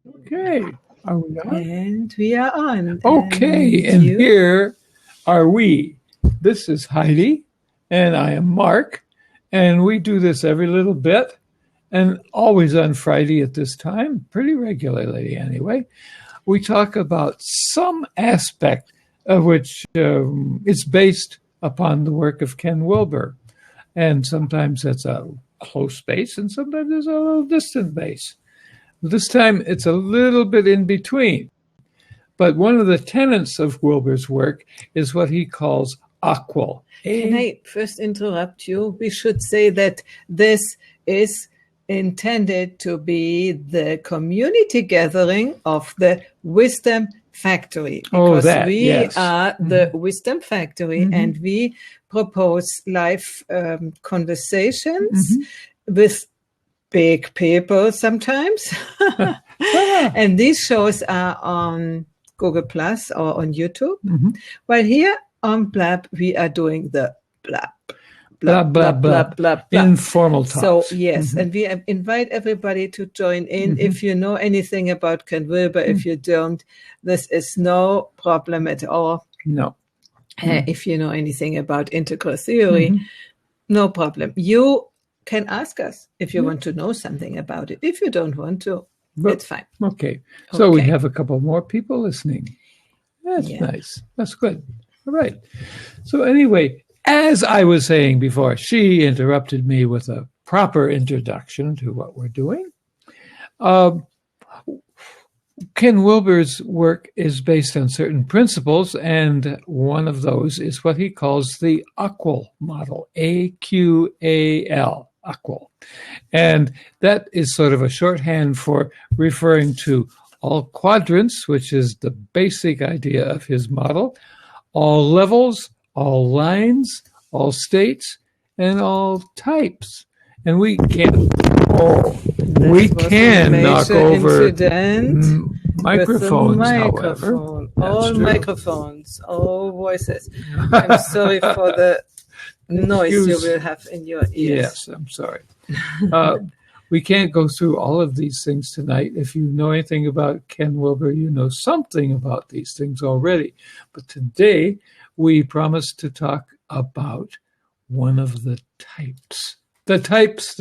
Okay. Are we on? And we are on. Okay. And here are we. This is Heidi, and I am Mark, and we do this every little bit, and always on Friday at this time, pretty regularly anyway. We talk about some aspect of which is based upon the work of KEN WILBER, and sometimes that's a close base, and sometimes it's a little distant base. This time it's a little bit in between. But one of the tenets of Wilber's work is what he calls acquainted. Can I first interrupt you? We should say that this is intended to be the community gathering of the Wisdom Factory. Because we are the Wisdom Factory, and we propose live conversations with big people sometimes. And these shows are on Google Plus or on YouTube. While here on Blab, we are doing the Blab. Blab. Informal talks. So, yes, and we invite everybody to join in. If you know anything about KEN WILBER, if you don't, this is no problem at all. No. If you know anything about integral theory, no problem. You can ask us if you want to know something about it. If you don't want to, it's fine. Okay. So we have a couple more people listening. That's nice. That's good. All right. So anyway, as I was saying before, she interrupted me with a proper introduction to what we're doing. KEN WILBER's work is based on certain principles, and one of those is what he calls the AQAL model, AQAL, AQAL. And that is sort of a shorthand for referring to all quadrants, which is the basic idea of his model, all levels, all lines, all states, and all types. And we can knock over microphones, however. All microphones, all voices. I'm sorry for the noise you will have in your ears. Yes, I'm sorry. We can't go through all of these things tonight. If you know anything about KEN WILBER, you know something about these things already. But today, we promised to talk about one of the types. The types.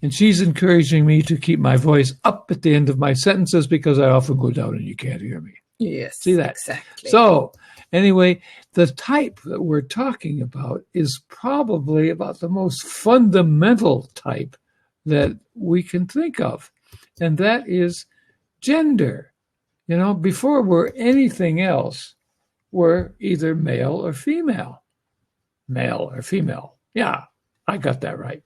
And she's encouraging me to keep my voice up at the end of my sentences because I often go down and you can't hear me. Yes, see that? Exactly. So anyway, the type that we're talking about is probably about the most fundamental type that we can think of. And that is gender. You know, before we're anything else, we're either male or female. Male or female. Yeah, I got that right.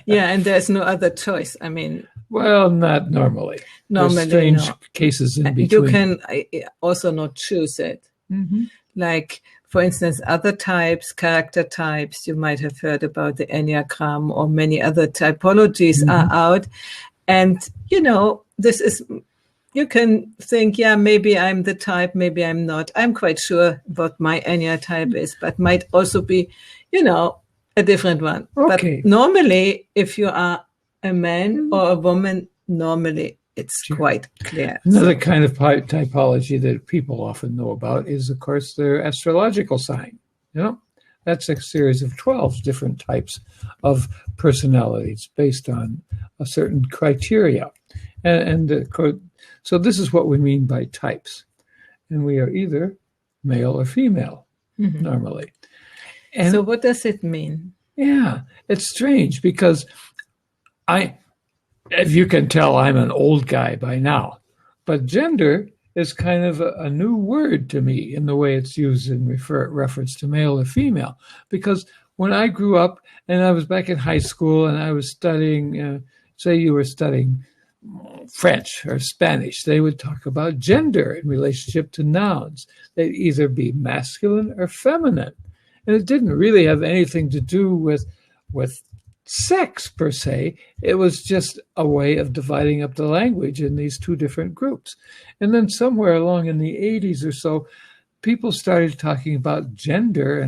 Yeah, and there's no other choice. I mean, well, not normally. There's strange cases in between. You can also not choose it. Like, for instance, other types, character types, you might have heard about the Enneagram or many other typologies are out. And, you know, this is, you can think, yeah, maybe I'm the type, maybe I'm not. I'm quite sure what my Enneagram type is, but might also be, you know, a different one. Okay. But normally, if you are a man or a woman, normally it's quite clear. Another kind of typology that people often know about is, of course, their astrological sign. You know, that's a series of 12 different types of personalities based on a certain criteria. So this is what we mean by types. And we are either male or female, normally. And so what does it mean? Yeah, it's strange because if you can tell, I'm an old guy by now. But gender is kind of a new word to me in the way it's used in reference to male or female. Because when I grew up and I was back in high school and I was studying, say you were studying French or Spanish, they would talk about gender in relationship to nouns. They'd either be masculine or feminine. And it didn't really have anything to do with sex per se. It was just a way of dividing up the language in these two different groups. And then somewhere along in the 80s or so, people started talking about gender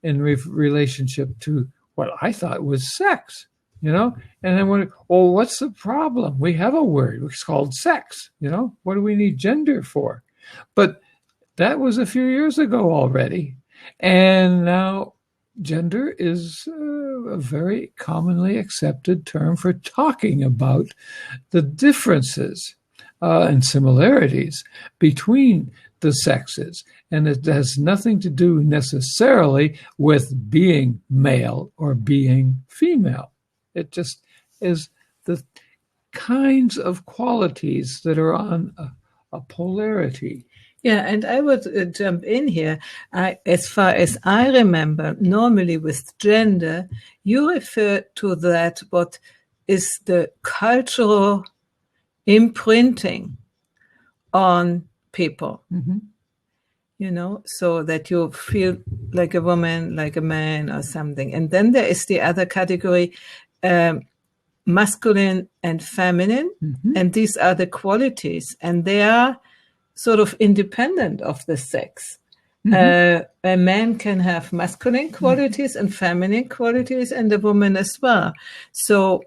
in relationship to what I thought was sex. you know? And then what's the problem? We have a word. It's called sex, you know? What do we need gender for? But that was a few years ago already. And now gender is a very commonly accepted term for talking about the differences and similarities between the sexes. And it has nothing to do necessarily with being male or being female. It just is the kinds of qualities that are on a polarity. Yeah, and I would jump in here. As far as I remember, normally with gender, you refer to that what is the cultural imprinting on people, you know, so that you feel like a woman, like a man or something. And then there is the other category, masculine and feminine, and these are the qualities, and they are sort of independent of the sex. A man can have masculine qualities and feminine qualities, and a woman as well. So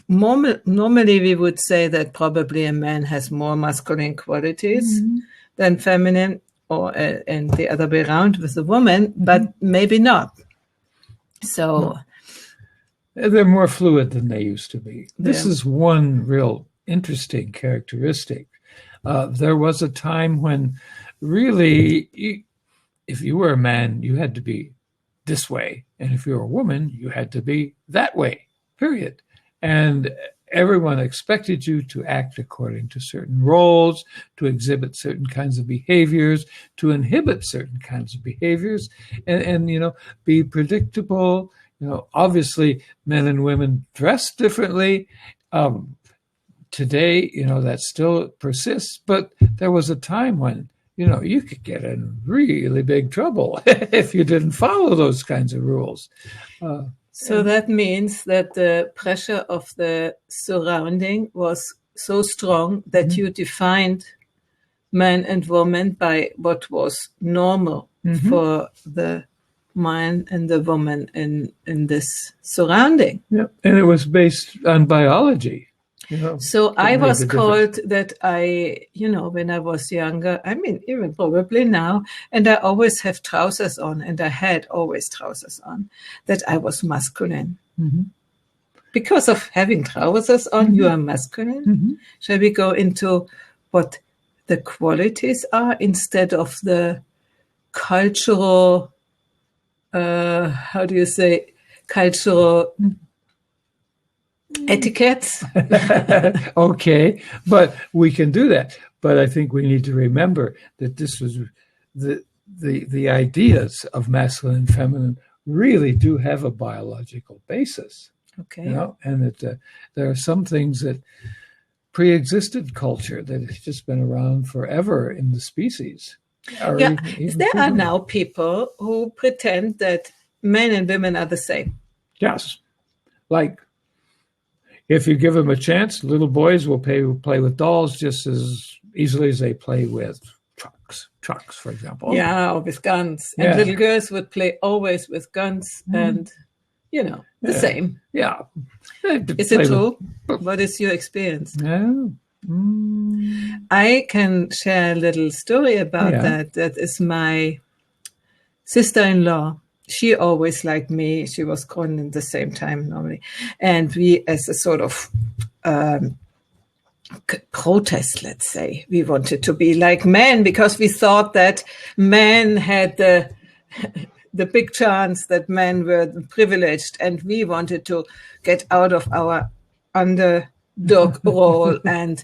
normally we would say that probably a man has more masculine qualities than feminine, or and the other way around with a woman, but maybe not. So they're more fluid than they used to be. This is one real interesting characteristic. There was a time when really, if you were a man, you had to be this way. And if you were a woman, you had to be that way, period. And everyone expected you to act according to certain roles, to exhibit certain kinds of behaviors, to inhibit certain kinds of behaviors, and you know, be predictable. You know, obviously, men and women dress differently. Today, you know, that still persists, but there was a time when, you know, you could get in really big trouble if you didn't follow those kinds of rules. So that means that the pressure of the surrounding was so strong that you defined man and woman by what was normal for the man and the woman in this surrounding. Yeah, and it was based on biology. You know, so I was told that you know, when I was younger, I mean, even probably now, and I always have trousers on, and I had always trousers on, that I was masculine. Because of having trousers on, you are masculine. Shall we go into what the qualities are instead of the cultural, how do you say, cultural etiquettes? Okay, but we can do that. But I think we need to remember that this was the ideas of masculine and feminine really do have a biological basis. Okay, you know, and that there are some things that pre-existed culture that has just been around forever in the species. Yeah, there are now people who pretend that men and women are the same. Yes, like, if you give them a chance, little boys will play with dolls just as easily as they play with trucks, for example. Yeah, or with guns. And little girls would play always with guns and, you know, the same. Yeah. Is it true? What is your experience? Yeah. I can share a little story about that. That is my sister-in-law. She always liked me. She was born in the same time normally. And we, as a sort of protest, let's say, we wanted to be like men because we thought that men had the big chance, that men were privileged, and we wanted to get out of our underdog role and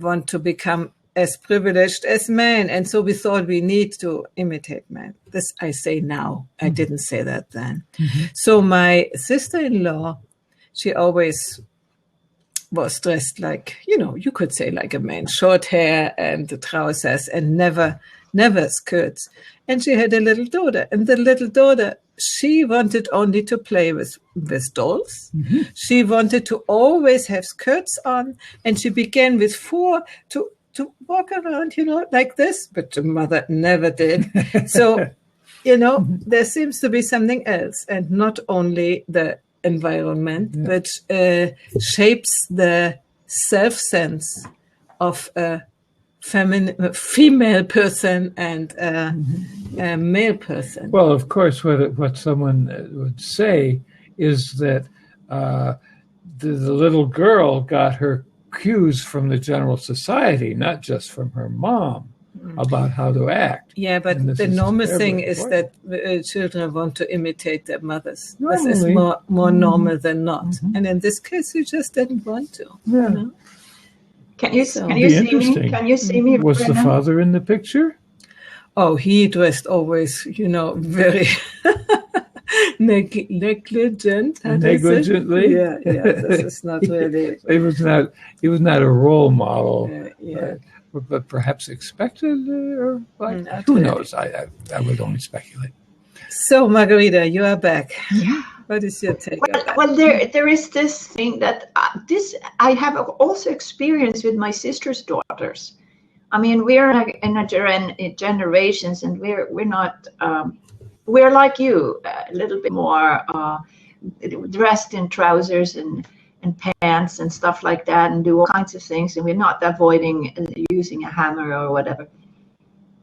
want to become as privileged as men. And so we thought we need to imitate men. This I say now. I didn't say that then. So my sister-in-law, she always was dressed like, you know, you could say like a man, short hair and the trousers and never skirts. And she had a little daughter. And the little daughter, she wanted only to play with dolls. She wanted to always have skirts on. And she began with 4 to walk around, you know, like this, but the mother never did. So, you know, there seems to be something else, and not only the environment, which shapes the self-sense of a female person and a male person. Well, of course, what someone would say is that the little girl got her cues from the general society, not just from her mom, about how to act. Yeah, but the normal thing is that children want to imitate their mothers. This is more normal than not. And in this case, you just didn't want to. Yeah. You know? Can you see me? Can you see me? Was the father in the picture? Oh, he dressed always, very negligent. Negligently? Yeah. This is not really. He was not a role model. Yeah. But perhaps expected, or who knows? I would only speculate. So, Margherita, you are back. Yeah. What is your take on that? Well, there is this thing that I have also experienced with my sister's daughters. I mean, we're in a generations, and we're not we're like you, a little bit more dressed in trousers and pants and stuff like that, and do all kinds of things, and we're not avoiding using a hammer or whatever.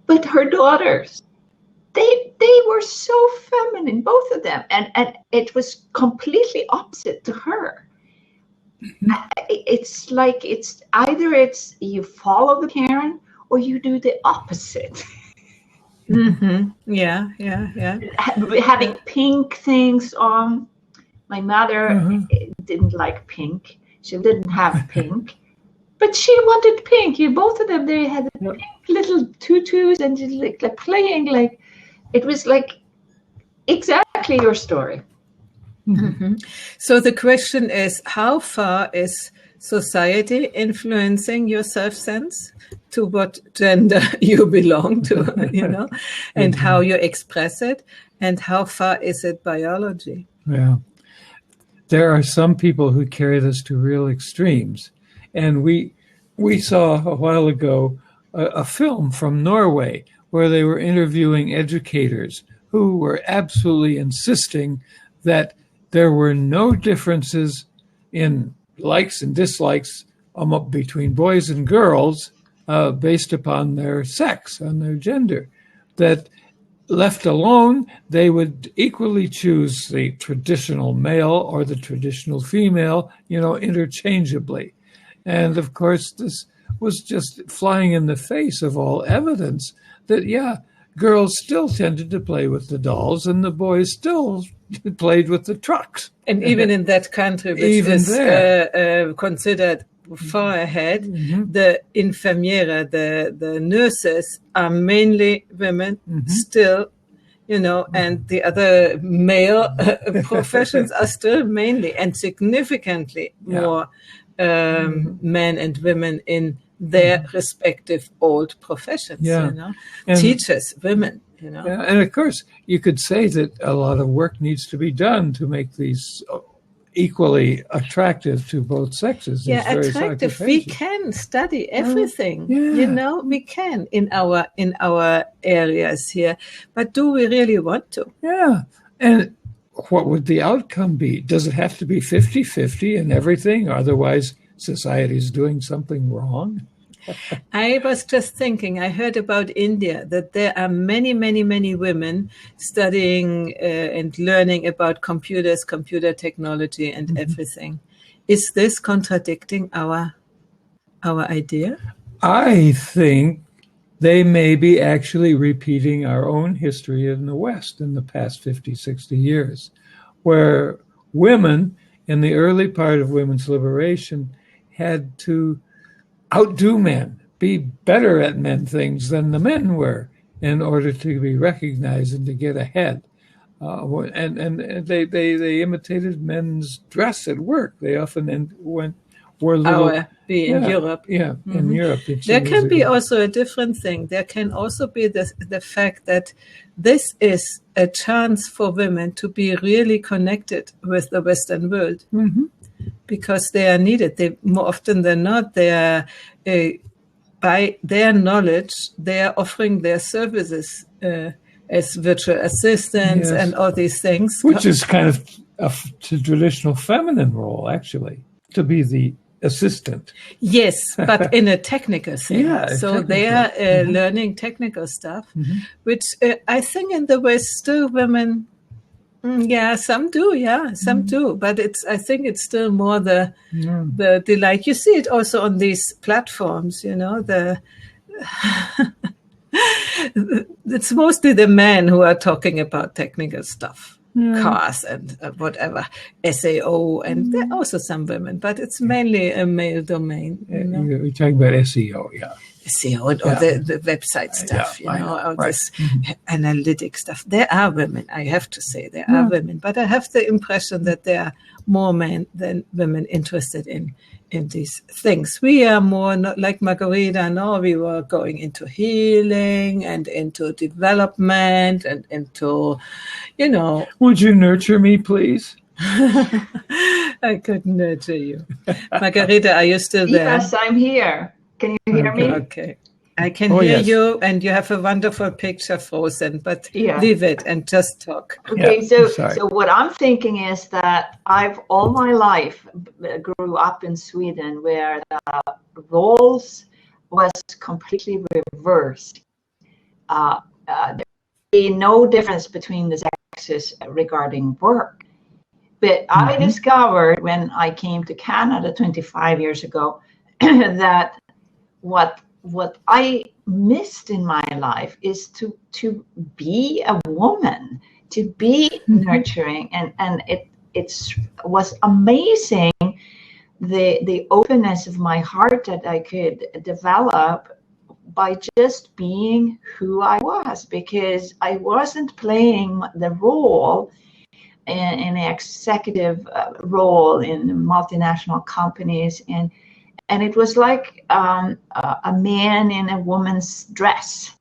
But her daughters, they were so feminine, both of them, and it was completely opposite to her. It's like it's either you follow the parent or you do the opposite. Yeah. Having pink things on. My mother didn't like pink. She didn't have pink, but she wanted pink. Both of them, they had pink little tutus and just like playing like it was like exactly your story. So the question is, how far is society influencing your self-sense to what gender you belong to, and how you express it, and how far is it biology? Yeah. There are some people who carry this to real extremes. And we saw a while ago a film from Norway where they were interviewing educators who were absolutely insisting that there were no differences in likes and dislikes between boys and girls based upon their sex, on their gender. That left alone, they would equally choose the traditional male or the traditional female, interchangeably. And of course, this was just flying in the face of all evidence that, girls still tended to play with the dolls and the boys still played with the trucks. And even in that country, which is considered far ahead, the infirmiera, the nurses are mainly women still, and the other male professions are still mainly and significantly more men and women in their respective old professions, And teachers, women, Yeah, and of course, you could say that a lot of work needs to be done to make these equally attractive to both sexes. Yeah, attractive. We can study everything. We can in our areas here. But do we really want to? Yeah. And what would the outcome be? Does it have to be 50-50 in everything? Otherwise, society is doing something wrong? I was just thinking, I heard about India, that there are many, many, many women studying and learning about computers, computer technology and everything. Is this contradicting our idea? I think they may be actually repeating our own history in the West in the past 50, 60 years, where women in the early part of women's liberation had to outdo men, be better at men things than the men were in order to be recognized and to get ahead. And they imitated men's dress at work. They often wore little... in Europe. Yeah, in Europe. There can be also a different thing. There can also be the fact that this is a chance for women to be really connected with the Western world. Because they are needed. They more often than not, they are by their knowledge, they are offering their services as virtual assistants and all these things. Which is kind of traditional feminine role, actually, to be the assistant. Yes, but in a technical sense. Yeah, so they are learning technical stuff, which I think in the West still women, some do, some do. But I think it's still more the like you see it also on these platforms, it's mostly the men who are talking about technical stuff. Cars and whatever, SEO, and there are also some women, but it's mainly a male domain. You're talking about SEO, SEO and all the website stuff, this analytic stuff. There are women, I have to say, there are women, but I have the impression that there are more men than women interested in these things. We are more not like Margherita. No, we were going into healing and into development and into, Would you nurture me, please? I could nurture you. Margherita, are you still there? Yes, I'm here. Can you hear me? Okay. I can hear you, and you have a wonderful picture frozen, but leave it and just talk. Okay, so what I'm thinking is that I've all my life grew up in Sweden where the roles was completely reversed. There be no difference between the sexes regarding work. But I discovered when I came to Canada 25 years ago that what I missed in my life is to be a woman, to be nurturing, and it was amazing the openness of my heart that I could develop by just being who I was, because I wasn't playing the role in an executive role in multinational companies, and it was like a man in a woman's dress.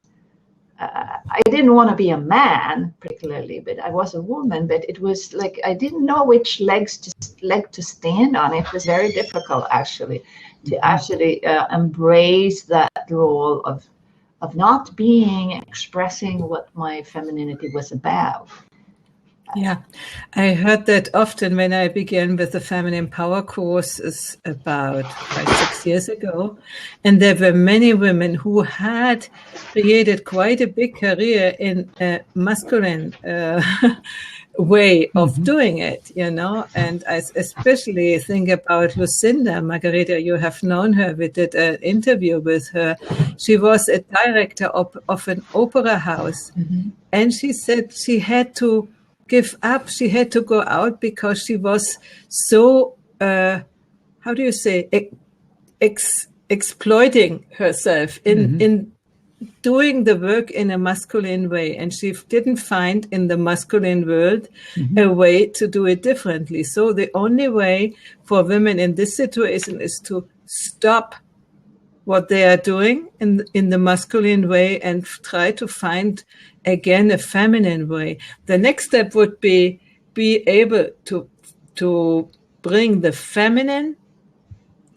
I didn't want to be a man particularly, but I was a woman. But it was like I didn't know which leg to stand on. It was very difficult actually to embrace that role of not expressing what my femininity was about. Yeah, I heard that often when I began with the Feminine Power courses about 5-6 years ago. And there were many women who had created quite a big career in a masculine way of doing it, And I especially think about Lucinda. Margherita, you have known her. We did an interview with her. She was a director of an opera house. And she said she had to give up. She had to go out because she was so, how do you say, exploiting herself in doing the work in a masculine way. And she didn't find in the masculine world a way to do it differently. So the only way for women in this situation is to stop what they are doing in the masculine way and try to find again a feminine way. The next step would be able to bring the feminine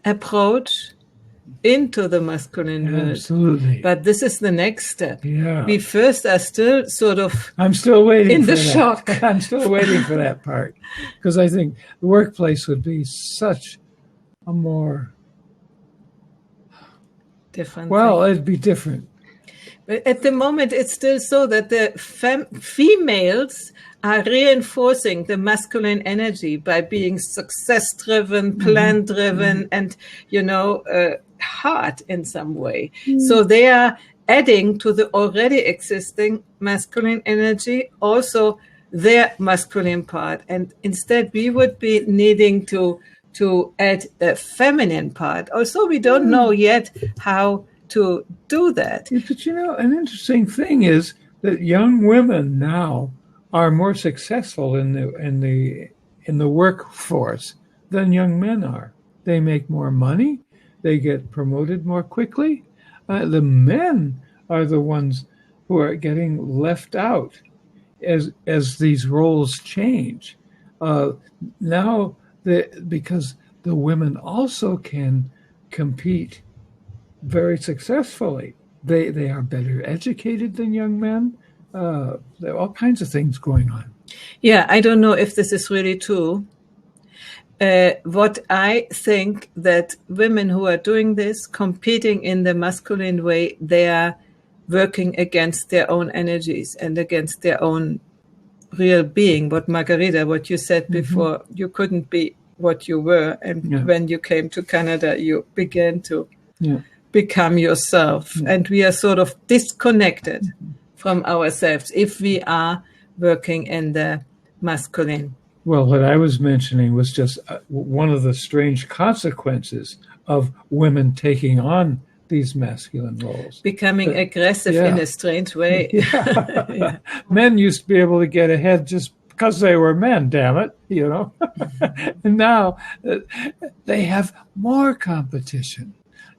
approach into the masculine world. Absolutely. But this is the next step. Yeah. We first are still sort of I'm still waiting in for the that. shock. I'm still waiting for that part because I think the workplace would be such a more different thing. It'd be different. But at the moment, it's still so that the females are reinforcing the masculine energy by being success-driven, plan-driven, and, hard in some way. So they are adding to the already existing masculine energy also their masculine part. And instead, we would be needing to add the feminine part. Also, we don't know yet how to do that. But an interesting thing is that young women now are more successful in the workforce than young men are. They make more money. They get promoted more quickly. The men are the ones who are getting left out as these roles change. Now, because the women also can compete very successfully. They are better educated than young men. There are all kinds of things going on. Yeah, I don't know if this is really true. What I think that women who are doing this, competing in the masculine way, they are working against their own energies and against their own real being. What Margherita, what you said before, you couldn't be what you were. And when you came to Canada, you began to become yourself. And we are sort of disconnected from ourselves if we are working in the masculine. Well, what I was mentioning was just one of the strange consequences of women taking on these masculine roles. Becoming aggressive in a strange way. Men used to be able to get ahead just because they were men, damn it, you know. And now they have more competition.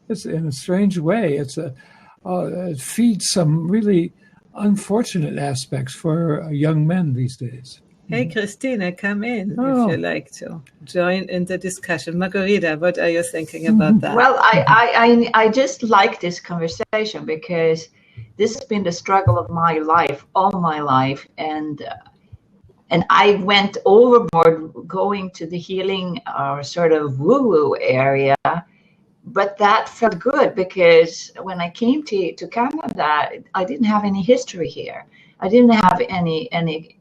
It's in a strange way. It feeds some really unfortunate aspects for young men these days. Hey, Christina, come in if you like to join in the discussion. Margherita, what are you thinking about that? Well, I just like this conversation because this has been the struggle of my life, all my life, and I went overboard going to the healing or sort of woo-woo area, but that felt good because when I came to Canada, I didn't have any history here. I didn't have any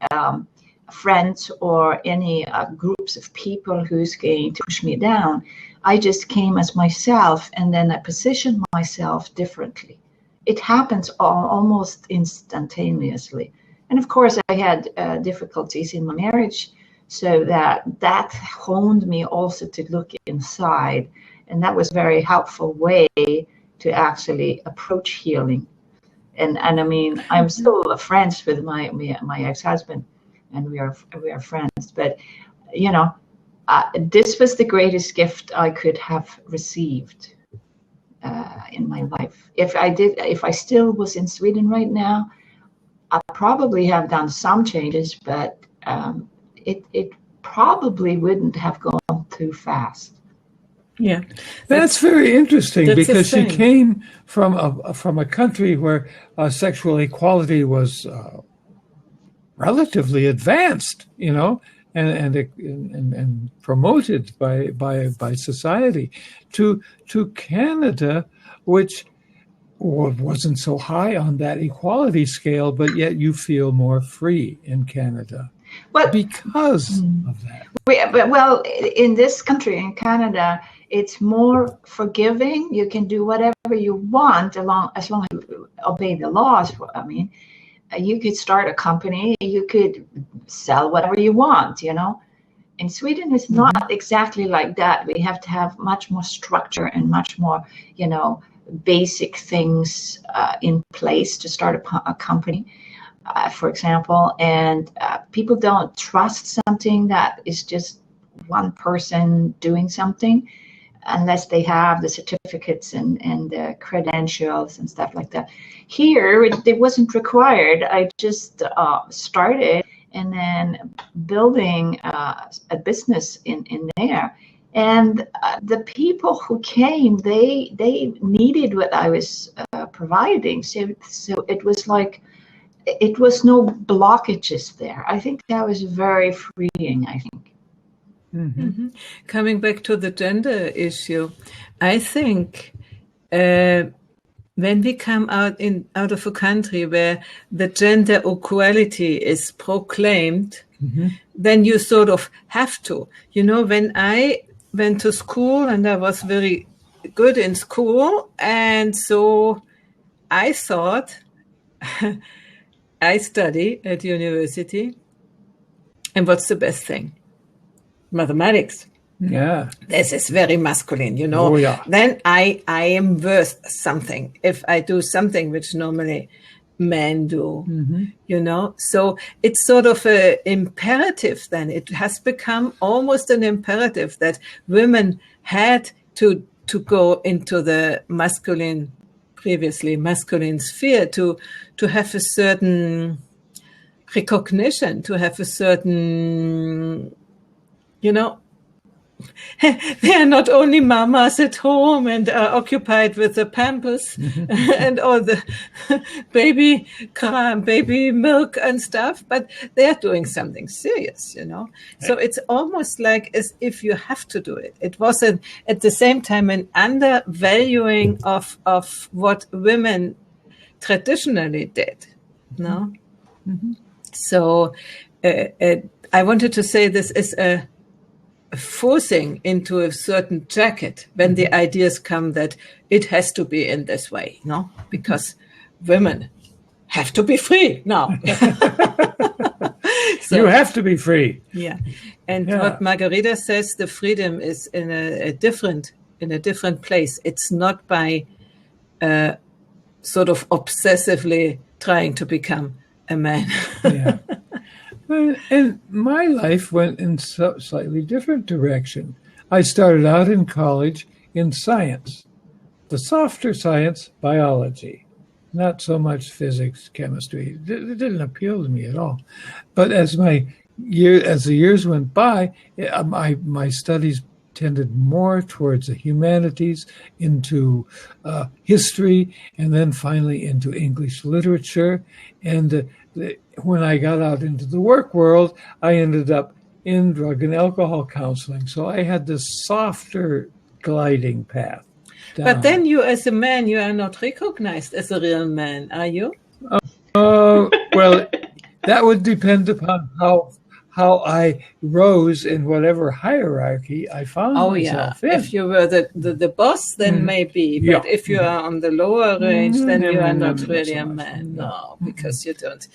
friends or any groups of people who's going to push me down. I just came as myself, and then I positioned myself differently. It happens almost instantaneously. And of course, I had difficulties in my marriage, so that honed me also to look inside. And that was a very helpful way to actually approach healing. And I mean, I'm still friends with my ex-husband, and we are friends. But you know, this was the greatest gift I could have received in my life. If I still was in Sweden right now, I probably have done some changes, but it probably wouldn't have gone too fast. Yeah, that's very interesting because she came from a country where sexual equality was relatively advanced, you know, and promoted by society, to Canada, which wasn't so high on that equality scale, but yet you feel more free in Canada. Because of that. Well, in this country, in Canada, it's more forgiving. You can do whatever you want as long as you obey the laws. I mean, you could start a company, you could sell whatever you want, you know. In Sweden, it's not exactly like that. We have to have much more structure and much more, you know, basic things in place to start a company. For example, and people don't trust something that is just one person doing something unless they have the certificates and the credentials and stuff like that. Here, it wasn't required. I just started and then building a business in there. And the people who came, they needed what I was providing. So it was like, it was no blockages there. I think that was very freeing, I think. Coming back to the gender issue, I think when we come out of a country where the gender equality is proclaimed, then you sort of have to. You know, when I went to school and I was very good in school, and so I thought I study at university, and what's the best thing? Mathematics. Yeah. This is very masculine, you know. Oh, yeah. Then I am worth something if I do something which normally men do, you know. So it's sort of an imperative then. It has become almost an imperative that women had to go into the masculine, previously masculine sphere to have a certain recognition, to have a certain, you know, they are not only mamas at home and are occupied with the pampers and all the baby milk and stuff, but they are doing something serious, you know. So it's almost like as if you have to do it. It was at the same time an undervaluing of what women traditionally did, no? Mm-hmm. So I wanted to say this is a forcing into a certain jacket when the ideas come that it has to be in this way, no? Because women have to be free now. So, you have to be free. Yeah. And what Margherita says, the freedom is in a different place. It's not by sort of obsessively trying to become a man. Yeah. And my life went in a slightly different direction. I started out in college in science, the softer science, biology, not so much physics, chemistry. It didn't appeal to me at all. But as the years went by, my studies tended more towards the humanities, into history, and then finally into English literature. And when I got out into the work world, I ended up in drug and alcohol counseling. So I had this softer gliding path down. But then you, as a man, you are not recognized as a real man, are you? Well, that would depend upon how I rose in whatever hierarchy I found myself in. If you were the boss, then maybe. But if you are on the lower range, then you are not really a man. No, because you don't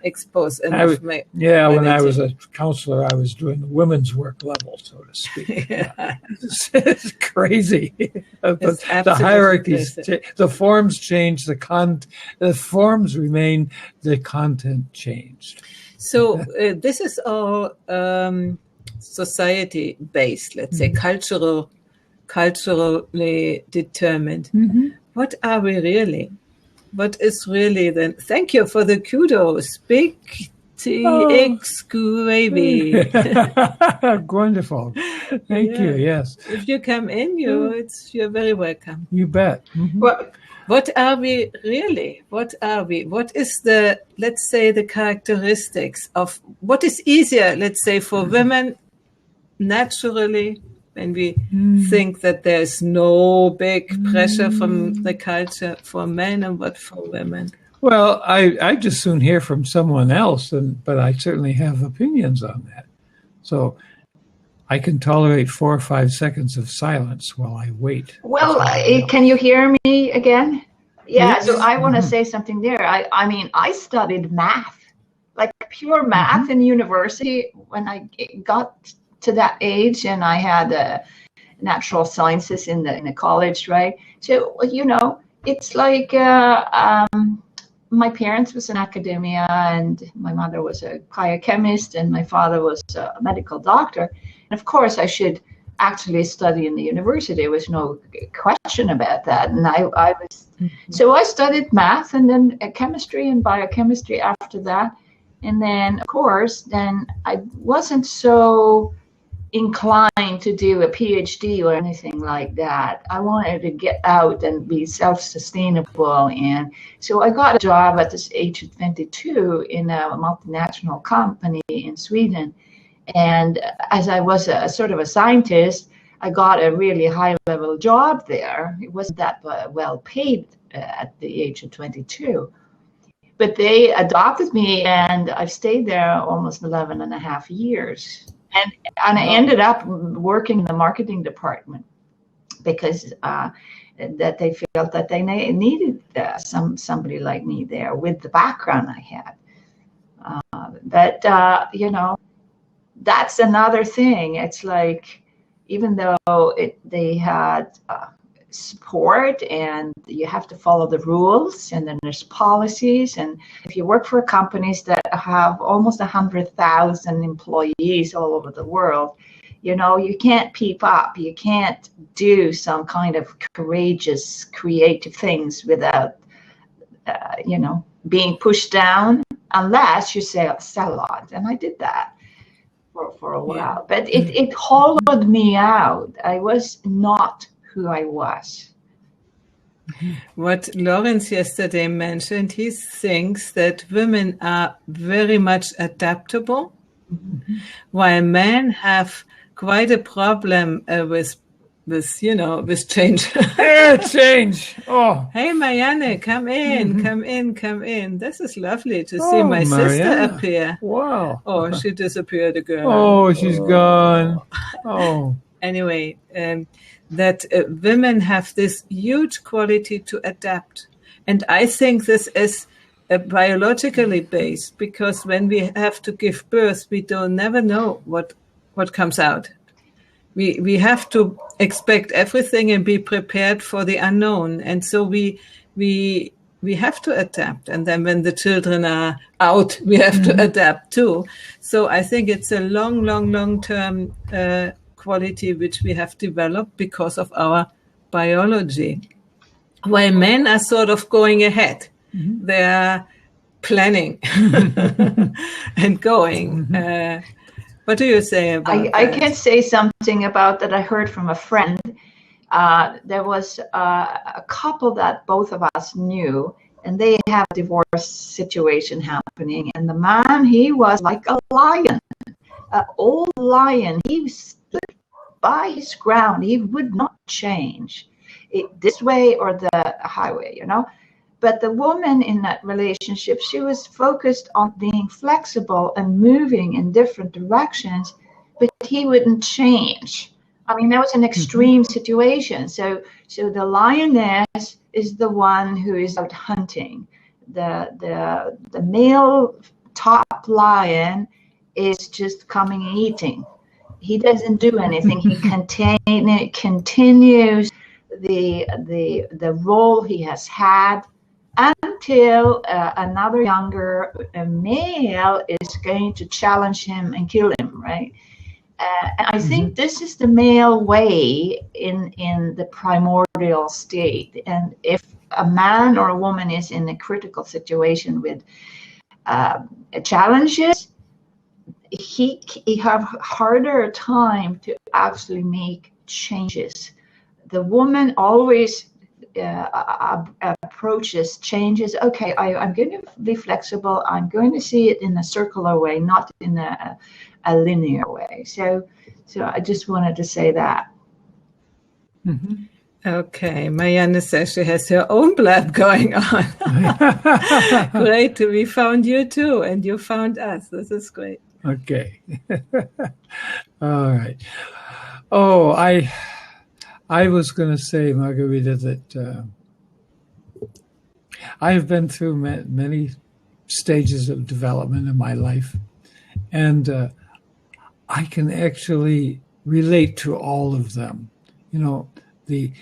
expose enough. When I was a counselor, I was doing the women's work level, so to speak. It's crazy. The hierarchies, the forms changed, the forms remain, the content changed. So this is all society-based, let's say, culturally determined. Mm-hmm. What are we really? What is really then? Thank you for the kudos. Big TX gravy. Wonderful. Thank you. Yes. If you come in, you're very welcome. You bet. Mm-hmm. What are we really? What are we? What is let's say, the characteristics of what is easier, let's say, for women naturally, when we think that there's no big pressure from the culture for men, and what for women? Well, I just soon hear from someone else, but I certainly have opinions on that. So I can tolerate 4 or 5 seconds of silence while I wait. Well, can you hear me again? Yeah, yes. So I want to say something there. I mean, I studied math, like pure math in university when I got to that age, and I had natural sciences in the college, right? So, you know, it's like my parents was in academia, and my mother was a biochemist, and my father was a medical doctor. And of course, I should actually study in the university. There was no question about that. And I was, so I studied math and then chemistry and biochemistry after that. And then, of course, then I wasn't so inclined to do a PhD or anything like that. I wanted to get out and be self-sustainable. And so I got a job at this age of 22 in a multinational company in Sweden. And as I was a sort of a scientist, I got a really high-level job there. It wasn't that well paid at the age of 22. But they adopted me, and I've stayed there almost 11 and a half years. And I ended up working in the marketing department because that they felt that they needed somebody like me there with the background I had. But you know, that's another thing. It's like, even though they had support and you have to follow the rules, and then there's policies, and if you work for companies that have almost 100,000 employees all over the world, you know, you can't peep up. You can't do some kind of courageous, creative things without, you know, being pushed down, unless you sell a lot. And I did that. for a while. But it hollowed me out. I was not who I was. What Lawrence yesterday mentioned, he thinks that women are very much adaptable, while men have quite a problem with change. Yeah, change. Oh. Hey, Marianne, come in, come in. This is lovely to see my sister appear. Wow. Oh, she disappeared again. Oh, she's gone. Oh. Anyway, that women have this huge quality to adapt. And I think this is biologically based, because when we have to give birth, we don't never know what comes out. We have to expect everything and be prepared for the unknown. And so we have to adapt. And then when the children are out, we have to adapt too. So I think it's a long-term quality which we have developed because of our biology. While men are sort of going ahead. They're planning and going. What do you say about that? I can say something about that I heard from a friend. There was a couple that both of us knew, and they have a divorce situation happening. And the man, he was like a lion, an old lion. He stood by his ground. He would not change it this way or the highway, But the woman in that relationship, she was focused on being flexible and moving in different directions, but he wouldn't change. I mean, that was an extreme situation. So the lioness is the one who is out hunting. The male top lion is just coming and eating. He doesn't do anything. He continues the role he has had until another younger male is going to challenge him and kill him, right? And I think this is the male way in the primordial state. And if a man or a woman is in a critical situation with challenges, he have harder time to actually make changes. The woman always approaches changes. Okay, I'm going to be flexible. I'm going to see it in a circular way, not in a linear way. So I just wanted to say that. Okay, Marianne says she has her own blab going on. Great, we found you too, and you found us. This is great. Okay. All right. Oh, I was going to say, Margherita, that I have been through many stages of development in my life, and I can actually relate to all of them. The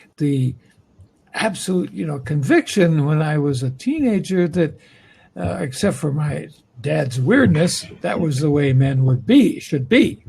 absolute, conviction when I was a teenager that, except for my dad's weirdness, that was the way men should be,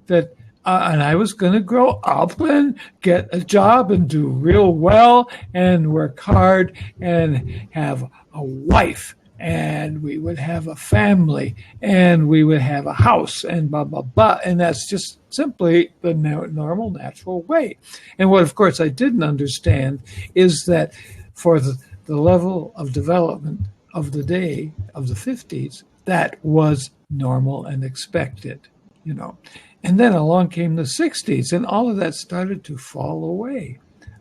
that. And I was going to grow up and get a job and do real well and work hard and have a wife, and we would have a family and we would have a house and blah, blah, blah. And that's just simply the normal, natural way. And what, of course, I didn't understand is that for the level of development of the day of the 50s, that was normal and expected, And then along came the 60s, and all of that started to fall away.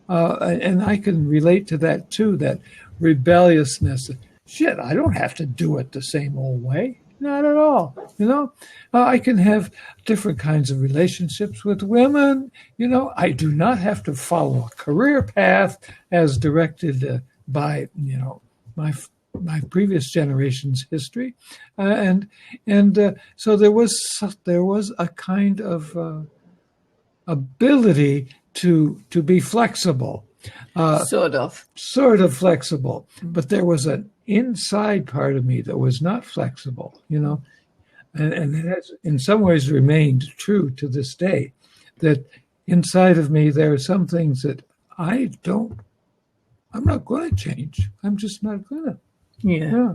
And I can relate to that, too, that rebelliousness. Shit, I don't have to do it the same old way. Not at all. I can have different kinds of relationships with women. I do not have to follow a career path as directed by, my previous generation's history, so there was a kind of ability to be flexible, sort of flexible, but there was an inside part of me that was not flexible, and it has in some ways remained true to this day. That inside of me there are some things that I'm not going to change. I'm just not going to. Yeah.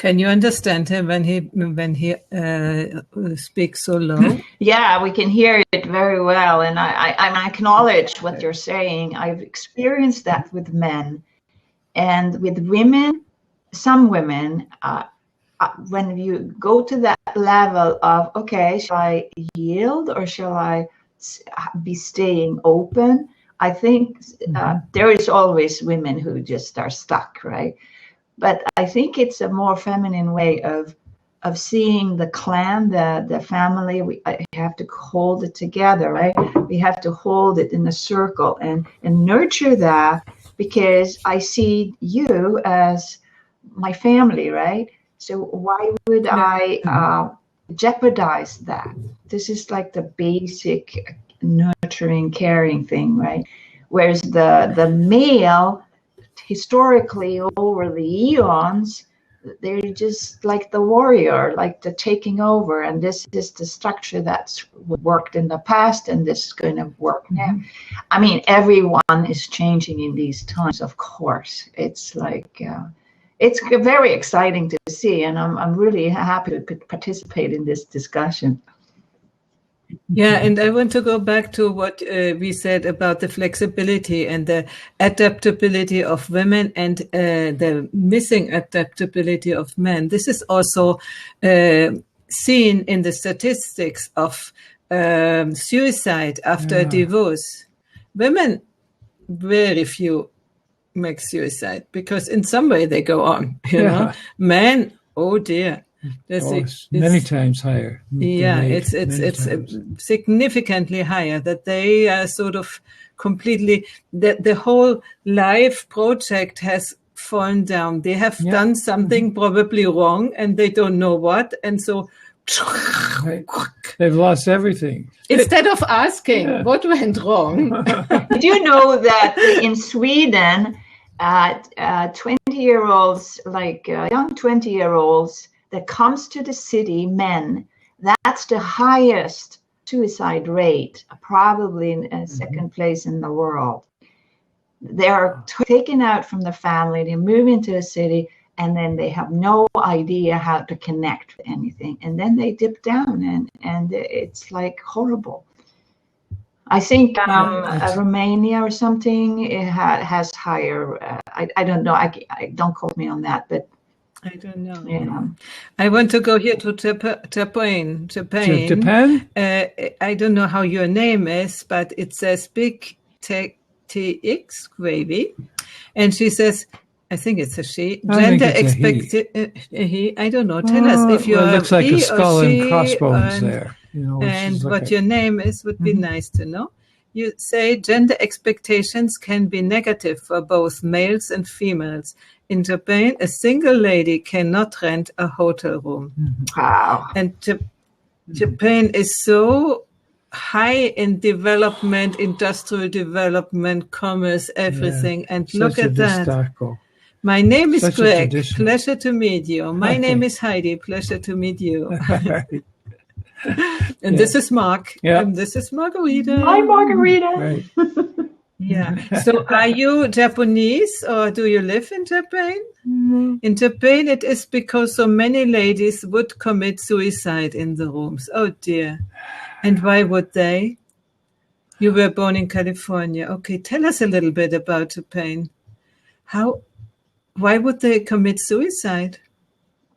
Can you understand him when he speaks so low? Yeah, we can hear it very well, and I acknowledge what you're saying. I've experienced that with men, and with women. Some women, when you go to that level of, okay, shall I yield or shall I be staying open? I think there is always women who just are stuck, right? But I think it's a more feminine way of seeing the clan, the family. We have to hold it together, right? We have to hold it in a circle and nurture that, because I see you as my family, right? So why would I jeopardize that? This is like the basic nurturing, caring thing, right? Whereas the male, historically over the eons, they're just like the warrior, like the taking over, and this is the structure that's worked in the past, and this is going to work now. I mean, everyone is changing in these times, of course. It's like it's very exciting to see, and I'm really happy to participate in this discussion. Yeah, and I want to go back to what we said about the flexibility and the adaptability of women and the missing adaptability of men. This is also seen in the statistics of suicide after divorce. Women, very few make suicide because in some way they go on, you know. Men, oh dear. It's many times higher. Yeah, it's significantly higher, that they are sort of completely, the whole life project has fallen down. They have done something probably wrong and they don't know what, and so right. They've lost everything. Instead of asking what went wrong. Did you know that in Sweden, 20-year-olds, like young 20-year-olds, that comes to the city, men, that's the highest suicide rate, probably in second place in the world. They're taken out from the family, they move into the city, and then they have no idea how to connect with anything. And then they dip down, and it's like horrible. I think Romania or something, it has higher, I don't know, I don't quote me on that, but I don't know. Yeah. I want to go here to Japan. Japan? I don't know how your name is, but it says Big TX Gravy. And she says, I think it's a she. Gender expected. He. I don't know. Tell us if you're. It looks like he a skull or she, and crossbones there. You know, and what your name is would be nice to know. You say gender expectations can be negative for both males and females. In Japan, a single lady cannot rent a hotel room. Wow. And Japan is so high in development, industrial development, commerce, everything. And look at that. Distacco. My name is Greg. Pleasure to meet you. My name is Heidi. Pleasure to meet you. And this is Mark. Yeah. And this is Margherita. Hi, Margherita. Right. Yeah. So are you Japanese or do you live in Japan? Mm-hmm. In Japan, it is because so many ladies would commit suicide in the rooms. Oh, dear. And why would they? You were born in California. Okay, tell us a little bit about Japan. Why would they commit suicide?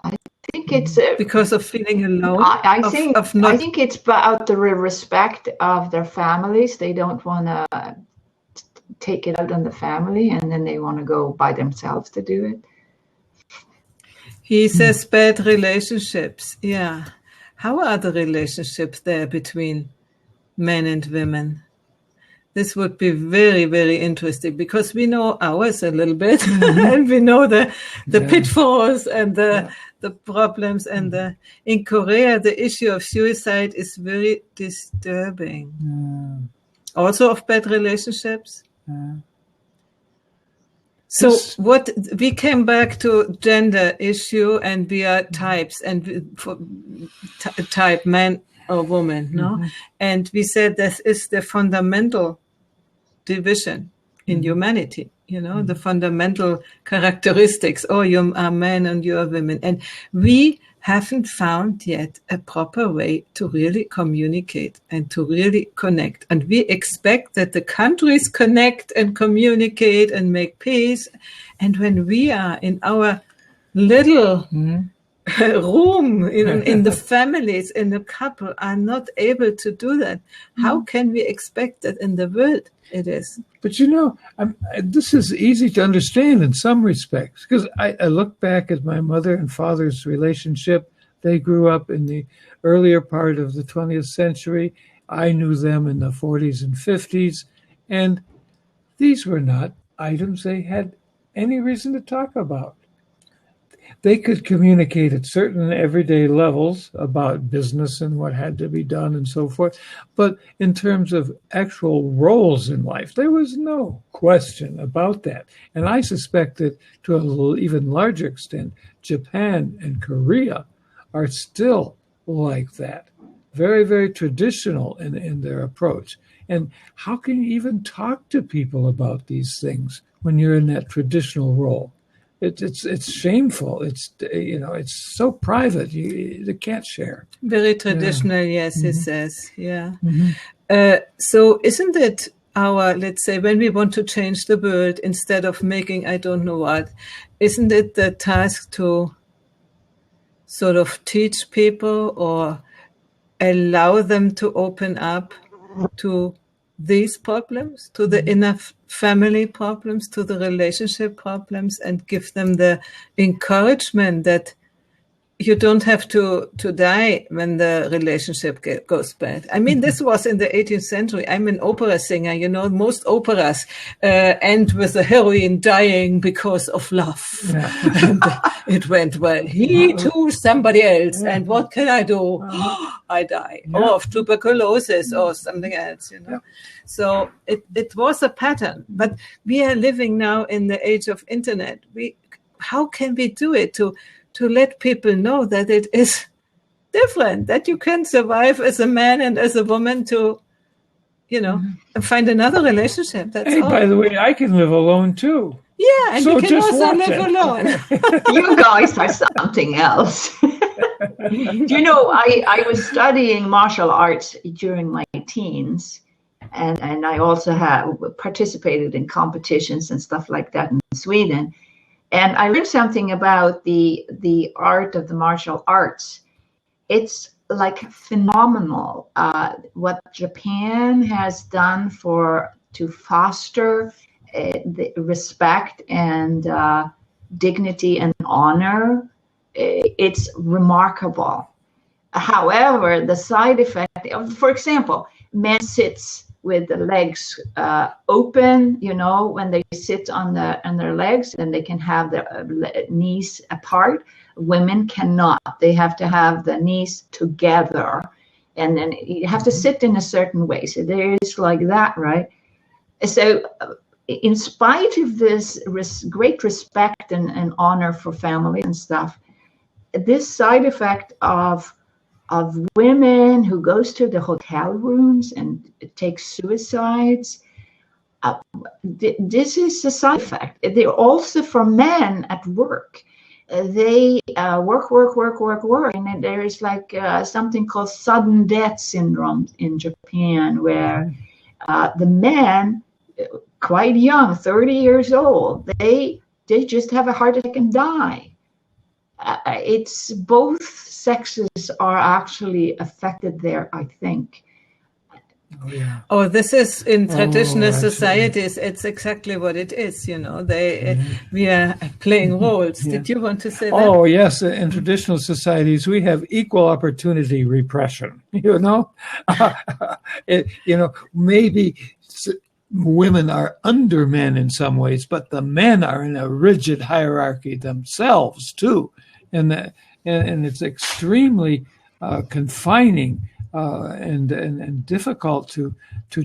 I think it's because of feeling alone. I think it's about the respect of their families. They don't want to take it out on the family, and then they want to go by themselves to do it. He says bad relationships. Yeah. How are the relationships there between men and women? This would be very, very interesting because we know ours a little bit and we know the pitfalls and the problems. And in Korea, the issue of suicide is very disturbing. Also of bad relationships. So what we came back to gender issue, and we are types, and type man or woman, no? And we said this is the fundamental division in humanity. the fundamental characteristics. Oh, you are men and you are women. And we haven't found yet a proper way to really communicate and to really connect. And we expect that the countries connect and communicate and make peace. And when we are in our little room, in the families, in the couple, are not able to do that, how can we expect that in the world it is? But this is easy to understand in some respects, because I look back at my mother and father's relationship. They grew up in the earlier part of the 20th century. I knew them in the 40s and 50s, and these were not items they had any reason to talk about. They could communicate at certain everyday levels about business and what had to be done and so forth. But in terms of actual roles in life, there was no question about that. And I suspect that to an even larger extent, Japan and Korea are still like that. Very, very traditional in their approach. And how can you even talk to people about these things when you're in that traditional role? It's shameful. It's so private. They can't share. Very traditional, yes, he says. Yeah. So isn't it let's say, when we want to change the world, instead of making I don't know what, isn't it the task to sort of teach people or allow them to open up to these problems, to the inner family problems, to the relationship problems, and give them the encouragement that you don't have to die when the relationship goes bad. I mean, this was in the 18th century. I'm an opera singer. Most operas end with the heroine dying because of love. Yeah. And it went well. He chose somebody else. Yeah. And what can I do? I die. Yeah. Or of tuberculosis or something else, Yeah. So it was a pattern. But we are living now in the age of internet. How can we do it to let people know that it is different, that you can survive as a man and as a woman to, find another relationship. That's all. By the way, I can live alone too. Yeah, and so you can also live alone. You guys are something else. I was studying martial arts during my teens, and I also have participated in competitions and stuff like that in Sweden. And I learned something about the art of the martial arts. It's like phenomenal what Japan has done to foster the respect and dignity and honor. It's remarkable. However, the side effect, for example, men sits with the legs open, when they sit on their legs, and they can have their knees apart. Women cannot. They have to have the knees together, and then you have to sit in a certain way. So there is like that, right? So in spite of this great respect and honor for family and stuff, this side effect of women who goes to the hotel rooms and takes suicides. This is a side effect. They're also for men at work. They work, and there is like something called sudden death syndrome in Japan, where the men, quite young, 30 years old, they just have a heart attack and die. It's both sexes are actually affected there, I think. Oh, yeah. Oh, this is in traditional societies. It's exactly what it is. We are playing roles. Yeah. Did you want to say that? Oh, yes. In traditional societies, we have equal opportunity repression. Maybe women are under men in some ways, but the men are in a rigid hierarchy themselves too. And it's extremely confining and difficult to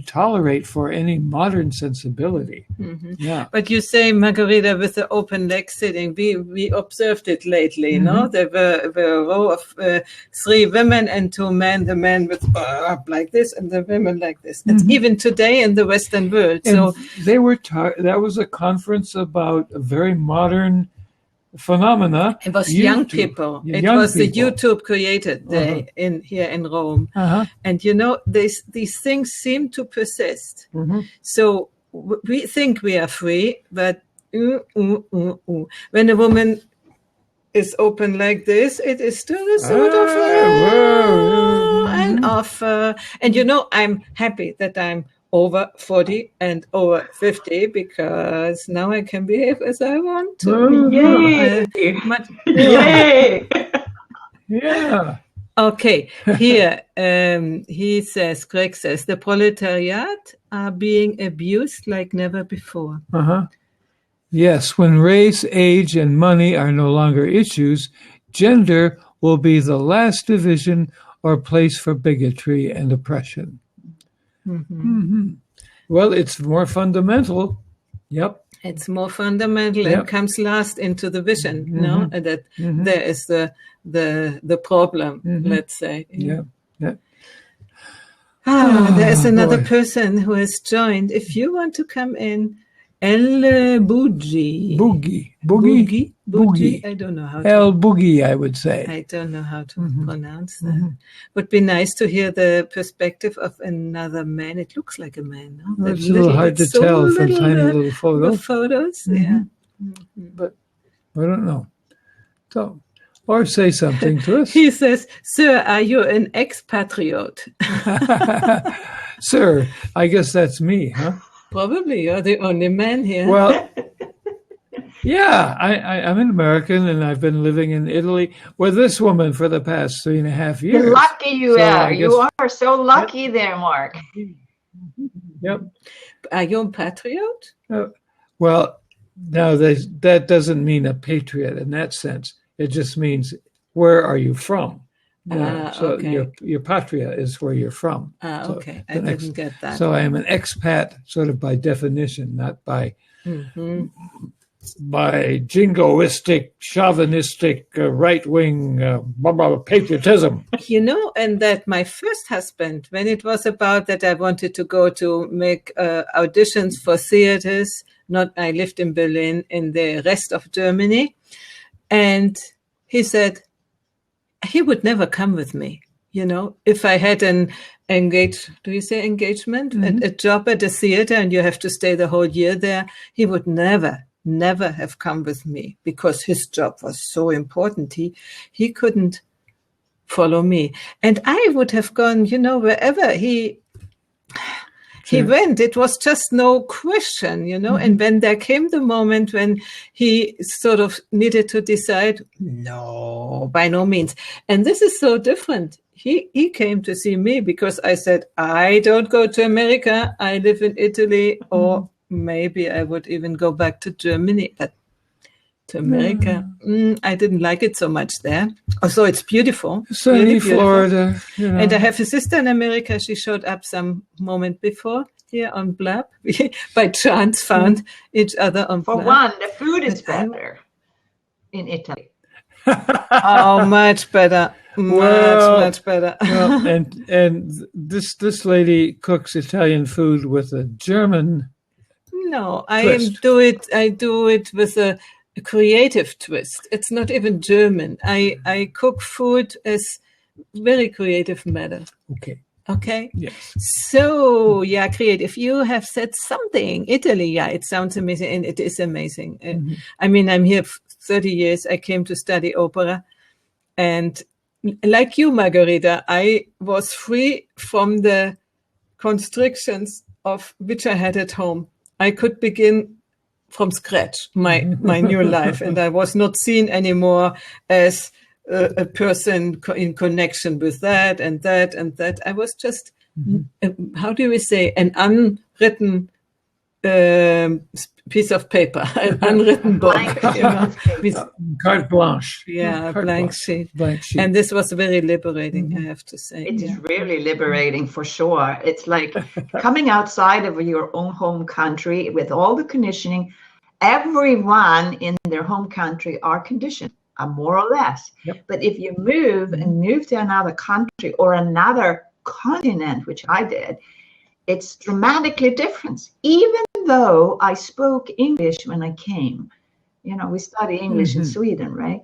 tolerate for any modern sensibility. Mm-hmm. Yeah. But you say, Margherita, with the open leg sitting, we observed it lately, no? There were a row of 3 women and 2 men, the men with up like this and the women like this. And even today in the Western world. And so they were that was a conference about a very modern phenomena. it was YouTube. young people. Yeah, it young was the people. YouTube created day here in Rome. And these things seem to persist. So we think we are free, but when a woman is open like this, it is still a sort of an offer. And I'm happy that I'm over 40 and over 50 because now I can behave as I want to. Yay! Yay! Yeah. Okay, here Greg says, the proletariat are being abused like never before. Yes, when race, age, and money are no longer issues, gender will be the last division or place for bigotry and oppression. Well, it's more fundamental. Yep. It's more fundamental. It comes last into the vision, no? And that there is the problem, let's say. Yeah. There's another person who has joined. If you want to come in, Boogie. I don't know how to. El Boogie, I would say. I don't know how to pronounce that. Would be nice to hear the perspective of another man. It looks like a man, no? It's a little hard to tell from tiny little photos. Yeah. But I don't know. So, or say something to us. He says, "Sir, are you an ex-patriot?" Sir, I guess that's me, huh? Probably, you're the only man here. Well, yeah, I'm an American, and I've been living in Italy with this woman for the past 3.5 years. Lucky you are. You are so lucky there, Mark. Yep. Are you a patriot? Well, now that doesn't mean a patriot in that sense. It just means where are you from? So your patria is where you're from. Okay, I didn't get that. So I am an expat, sort of by definition, not by jingoistic, chauvinistic, right-wing patriotism. And that my first husband, when it was about that I wanted to go to make auditions for theaters, I lived in Berlin, in the rest of Germany, and he said, he would never come with me, if I had an engagement, a job at a theater and you have to stay the whole year there, he would never have come with me because his job was so important. He couldn't follow me. And I would have gone, wherever he went. It was just no question, And when there came the moment when he sort of needed to decide, no, by no means. And this is so different. He came to see me because I said, I don't go to America. I live in Italy, or maybe I would even go back to Germany. But to America, I didn't like it so much there. Also, it's beautiful. Sunny really beautiful. Florida. And I have a sister in America. She showed up some moment before here on Blab. We, by chance, found each other on Blab. For one, the food is better in Italy. Oh, much better. Much better. Well, and this lady cooks Italian food with a German No, twist. I do it with a creative twist. It's not even German. I cook food as very creative matter. Okay. Yes. So creative. You have said something. Italy, it sounds amazing, and it is amazing. I mean, I'm here 30 years. I came to study opera, and like you, Margherita, I was free from the constrictions of which I had at home. I could begin from scratch my new life, and I was not seen anymore as a person in connection with that and that and that. I was just, how do we say, an unwritten piece of paper, an unwritten book, with carte blanche. Blank sheet. Blank sheet. And this was very liberating, I have to say. It is really liberating for sure. It's like coming outside of your own home country with all the conditioning. Everyone in their home country are conditioned, more or less. Yep. But if you move to another country or another continent, which I did, it's dramatically different. Even though I spoke English when I came, we study English in Sweden, right?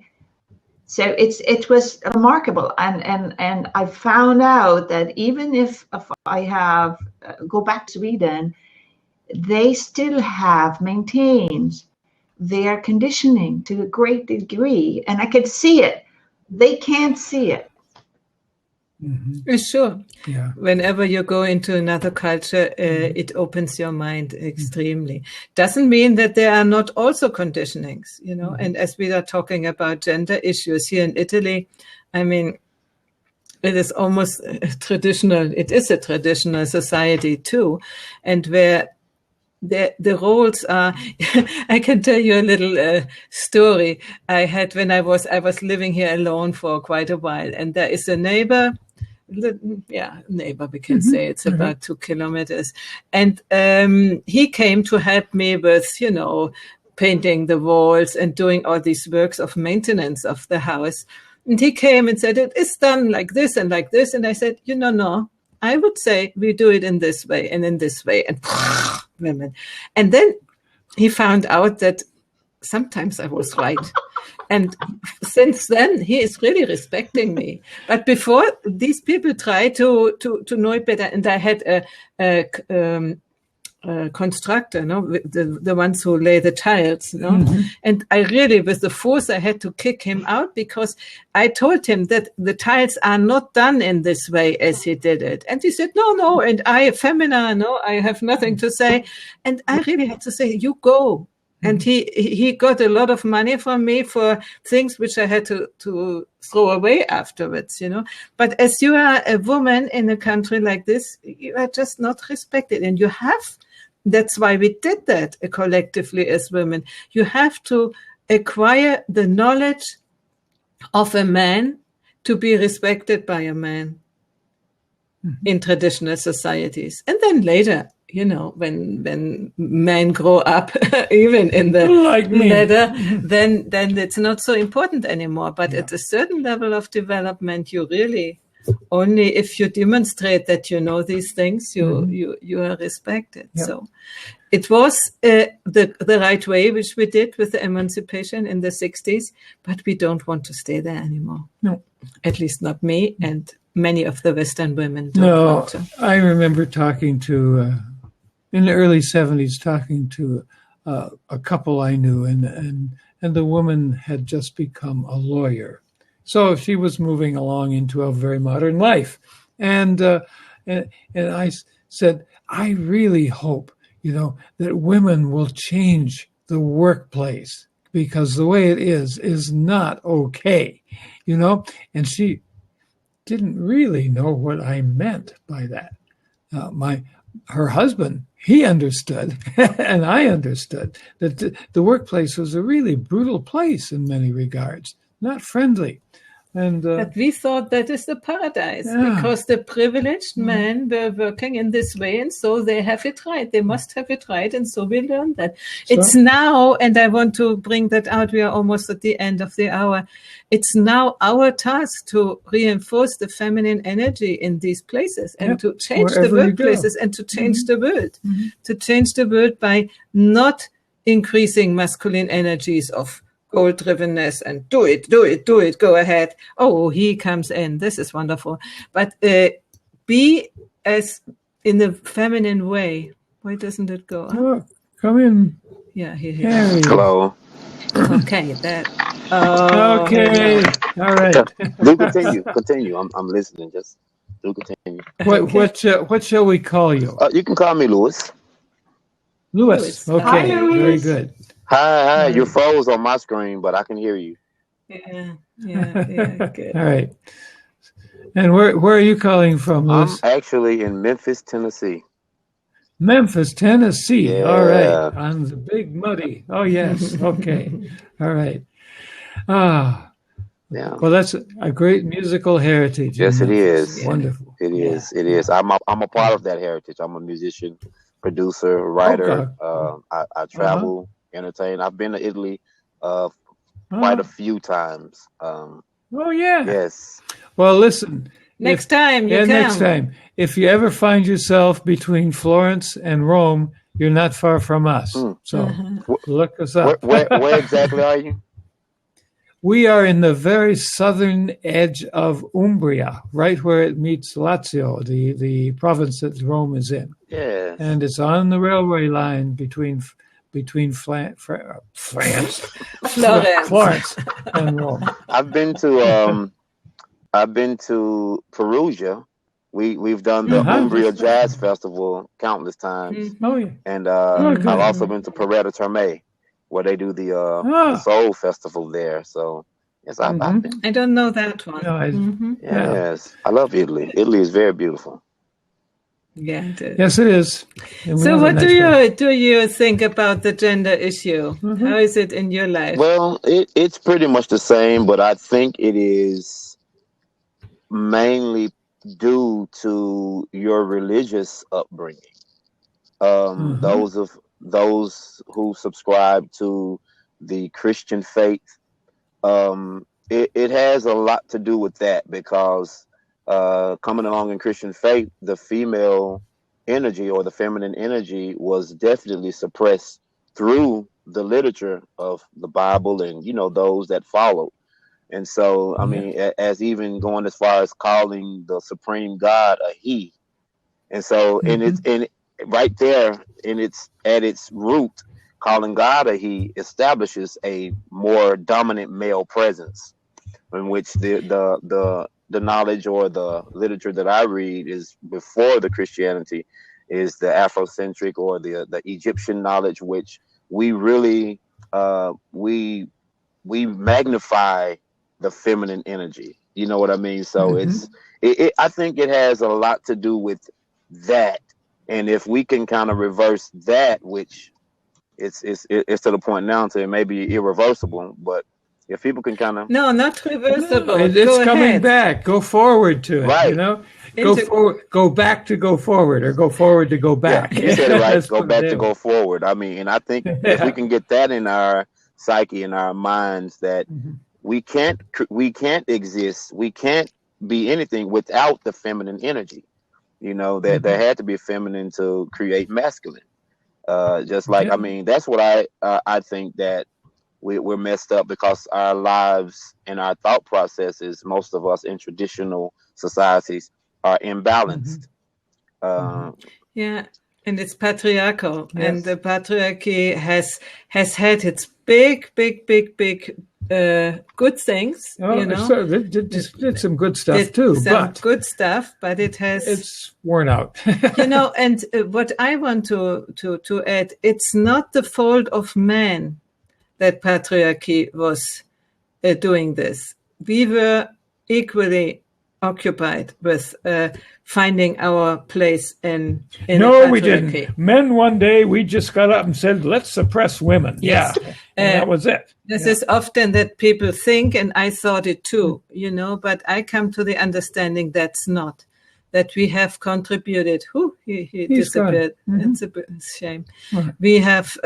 So it was remarkable, and I found out that even if I go back to Sweden, they still have maintained their conditioning to a great degree, and I could see it. They can't see it. Sure. Yeah. Whenever you go into another culture, it opens your mind extremely. Doesn't mean that there are not also conditionings, and as we are talking about gender issues here in Italy, I mean, it is almost traditional. It is a traditional society too, and where the roles are. I can tell you a little story I had when I was living here alone for quite a while, and there is a neighbor. Neighbor, we can say it's about 2 kilometers, and he came to help me with painting the walls and doing all these works of maintenance of the house. And he came and said, it is done like this and like this, and I said, no, I would say we do it in this way and in this way, and women. And then he found out that sometimes I was right. And since then, he is really respecting me. But before, these people try to know it better. And I had a constructor, the ones who lay the tiles, And I really, with the force, I had to kick him out because I told him that the tiles are not done in this way as he did it. And he said, no. And I have nothing to say. And I really had to say, you go. And he got a lot of money from me for things which I had to throw away afterwards, But as you are a woman in a country like this, you are just not respected. And that's why we did that collectively as women. You have to acquire the knowledge of a man to be respected by a man in traditional societies. And then later, when men grow up, even in the ladder, then it's not so important anymore. But at a certain level of development, you really only if you demonstrate that you know these things, you are respected. Yeah. So it was the right way, which we did with the emancipation in the 60s, but we don't want to stay there anymore. No, at least not me, and many of the Western women don't want to. I remember talking to in the early 70s, talking to a couple I knew, and the woman had just become a lawyer. So she was moving along into a very modern life. And I said, I really hope, that women will change the workplace, because the way it is not okay, And she didn't really know what I meant by that. Her husband, he understood, and I understood that the workplace was a really brutal place in many regards, not friendly. But we thought that is the paradise, because the privileged men were working in this way, and so they have it right. They must have it right, and so we learned that. So, it's now, and I want to bring that out, we are almost at the end of the hour. It's now our task to reinforce the feminine energy in these places, and to change the workplaces, and to change the world. To change the world by not increasing masculine energies of goal-drivenness and do it, go ahead. Oh, he comes in. This is wonderful. But be as in the feminine way. Why doesn't it go? Oh, come in. Yeah, here. Hello. Okay, that. Okay, all right. Do continue. I'm listening. Just do continue. What shall we call you? You can call me Louis. Louis. Okay, Hi, Louis. Very good. Hi. You froze on my screen, but I can hear you. Yeah, good. All right. And where are you calling from, Louis? I'm actually in Memphis, Tennessee. Memphis, Tennessee. Yeah. All right. On the Big Muddy. Oh, yes. Okay. All right. Ah. Yeah. Well, that's a great musical heritage. Yes, it Memphis. is. Wonderful. It is. It is. I'm a part of that heritage. I'm a musician, producer, writer. I travel, entertain. I've been to Italy quite a few times. Oh, yeah. Yes. Well, listen. Next time you come. Next time. If you ever find yourself between Florence and Rome, you're not far from us. So look us up. Where exactly are you? We are in the very southern edge of Umbria, right where it meets Lazio, the province that Rome is in. Yes. And it's on the railway line between Florence and Rome. I've been to Perugia. We've done the Umbria Jazz Festival countless times. Oh yeah. And I've also been to Paretta Terme, where they do the Soul Festival there. So yes, I've been. I don't know that one. No, Yes, I love Italy. Italy is very beautiful. Yeah, it is. Yes, it is. So what do you think about the gender issue? How is it in your life? Well, it's pretty much the same, but I think it is mainly due to your religious upbringing. Those who subscribe to the Christian faith, it has a lot to do with that, because coming along in Christian faith, the female energy or the feminine energy was definitely suppressed through the literature of the Bible and those that followed. And so, I mean, as even going as far as calling the supreme God a he. And so, right there, at its root, calling God a he establishes a more dominant male presence, in which the knowledge or the literature that I read is before the Christianity is the Afrocentric or the Egyptian knowledge, which we really we magnify the feminine energy. You know what I mean? So I think it has a lot to do with that. And if we can kind of reverse that, which it's to the point now to maybe irreversible, but if people can kind of not reversible, it's coming back. Go forward to it. Right. Go forward. Go back to go forward, or go forward to go back. Yeah, you said it right. Go back to go forward. I mean, and I think if we can get that in our psyche, in our minds, that we can't exist, we can't be anything without the feminine energy. That there had to be feminine to create masculine. Just like I mean, that's what I think that we're messed up, because our lives and our thought processes, most of us in traditional societies, are imbalanced. And it's patriarchal, and the patriarchy has had its big good things. So did some good stuff too. Good stuff, but it's worn out. And what I want to add, it's not the fault of man that patriarchy was doing this. We were equally occupied with finding our place in No, we didn't. Men one day, we just got up and said, let's suppress women. Yes. Yeah. And that was it. This is often that people think, and I thought it too, but I come to the understanding that's not. That we have contributed. He disappeared. It's a shame. Right. We have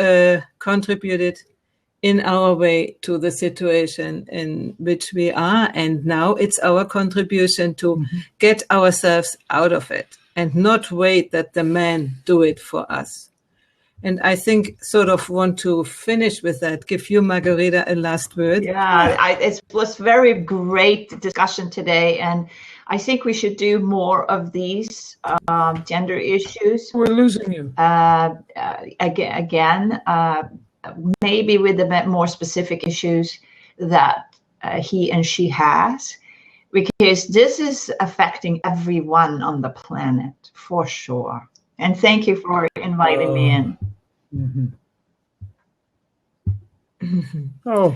contributed in our way to the situation in which we are. And now it's our contribution to get ourselves out of it and not wait that the men do it for us. And I think sort of want to finish with that. Give you, Margherita, a last word. Yeah, it was very great discussion today. And I think we should do more of these gender issues. We're losing you. Again, maybe with a bit more specific issues that he and she has, because this is affecting everyone on the planet for sure. And thank you for inviting me in. Oh,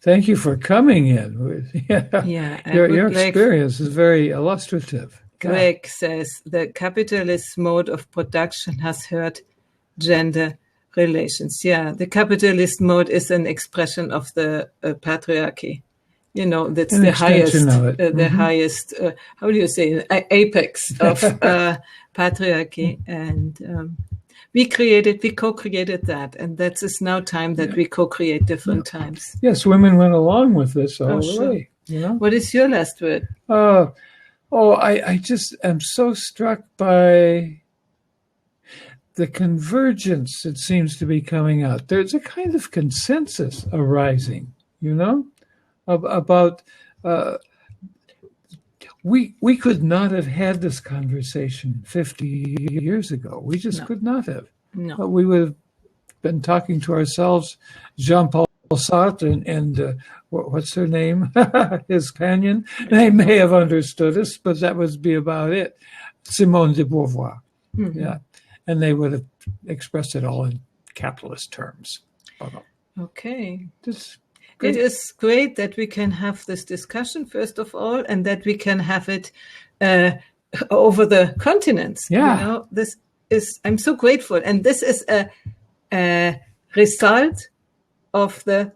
thank you for coming in. Your experience is very illustrative. Greg says the capitalist mode of production has hurt gender relations. Yeah, the capitalist mode is an expression of the patriarchy. You know, that's the highest, highest, how do you say, apex of patriarchy. And we co-created that. And that is now time that we co-create different times. Yes, women went along with this all the way. You know? What is your last word? I just am so struck by the convergence that seems to be coming out. There's a kind of consensus arising, you know, about we could not have had this conversation 50 years ago. We just could not have. No. We would have been talking to ourselves, Jean-Paul Sartre and what's her name? His companion. They may have understood us, but that would be about it. Simone de Beauvoir. Mm-hmm. Yeah. And they would have expressed it all in capitalist terms. Okay. It is great that we can have this discussion, first of all, and that we can have it over the continents. Yeah. You know, I'm so grateful. And this is a result of the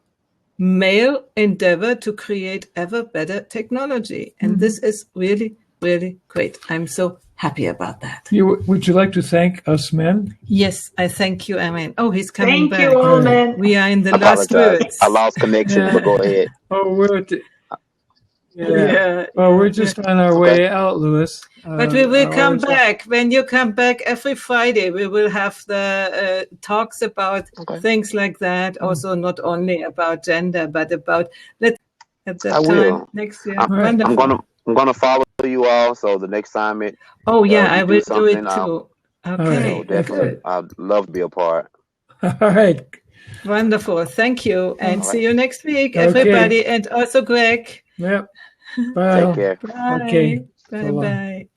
male endeavor to create ever better technology. And this is really, really great. I'm so happy about that. Would you like to thank us men? Yes, I thank you, Amen. Oh, he's coming back. Thank you, all men. We are in the last words. I lost connection, but go ahead. We're just on our way out, Louis. But we will come back. When you come back every Friday, we will have the talks about things like that. Also, not only about gender, but about next year. I'm gonna follow you all. So the next time I will do it too. Okay, definitely. I'd love to be a part. All right. Wonderful. Thank you, and see you next week, everybody, and also Greg. Yep. Bye. Take care. Bye. Okay. Bye. Bye.